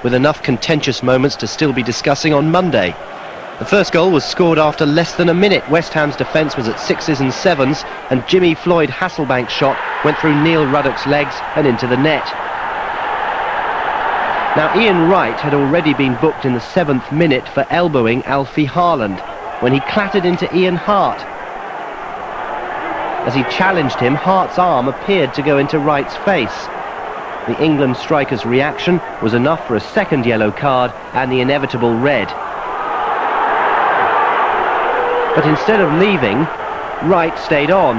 with enough contentious moments to still be discussing on Monday. The first goal was scored after less than a minute. West Ham's defence was at 6s and 7s, and Jimmy Floyd Hasselbank's shot went through Neil Ruddock's legs and into the net. Now, Ian Wright had already been booked in the 7th minute for elbowing Alfie Haaland when he clattered into Ian Harte. As he challenged him, Harte's arm appeared to go into Wright's face. The England striker's reaction was enough for a second yellow card and the inevitable red. But instead of leaving, Wright stayed on.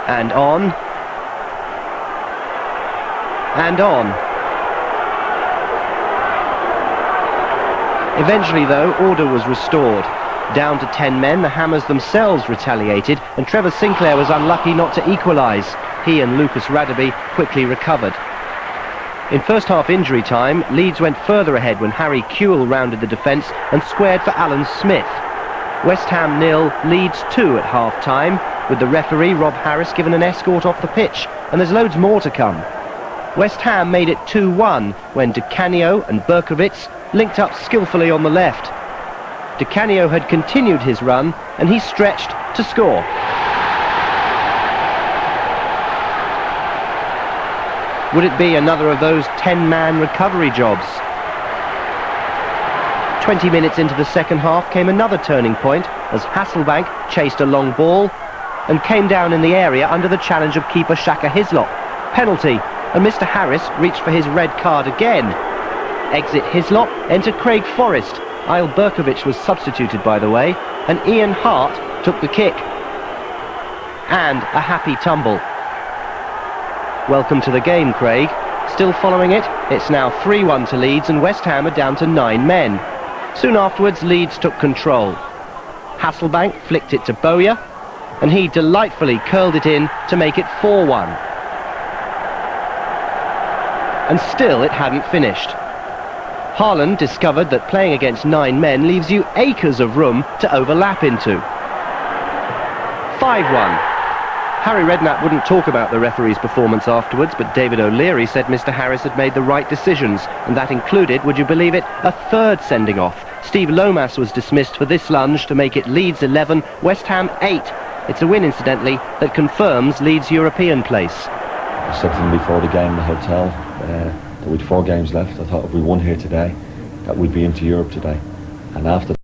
And on. And on. Eventually, though, order was restored. Down to 10 men, the Hammers themselves retaliated, and Trevor Sinclair was unlucky not to equalise. He and Lucas Radaby quickly recovered. In first half injury time, Leeds went further ahead when Harry Kewell rounded the defence and squared for Alan Smith. West Ham 0, Leeds 2 at half-time, with the referee Rob Harris given an escort off the pitch, and there's loads more to come. West Ham made it 2-1 when Di Canio and Berkowitz linked up skillfully on the left. Di Canio had continued his run, and he stretched to score. Would it be another of those 10-man recovery jobs? 20 minutes into the second half came another turning point as Hasselbank chased a long ball and came down in the area under the challenge of keeper Shaka Hislop. Penalty, and Mr. Harris reached for his red card again. Exit Hislop, enter Craig Forrest. Isle Berkowitz was substituted, by the way, and Ian Harte took the kick. And a happy tumble. Welcome to the game, Craig. Still following it? It's now 3-1 to Leeds, and West Ham are down to 9 men. Soon afterwards, Leeds took control. Hasselbank flicked it to Bowyer, and he delightfully curled it in to make it 4-1. And still it hadn't finished. Haaland discovered that playing against 9 men leaves you acres of room to overlap into. 5-1. Harry Redknapp wouldn't talk about the referee's performance afterwards, but David O'Leary said Mr. Harris had made the right decisions, and that included, would you believe it, a third sending off. Steve Lomas was dismissed for this lunge to make it Leeds 11, West Ham 8. It's a win, incidentally, that confirms Leeds' European place. I said to them before the game in the hotel that we'd 4 games left. I thought if we won here today, that we'd be into Europe today. And after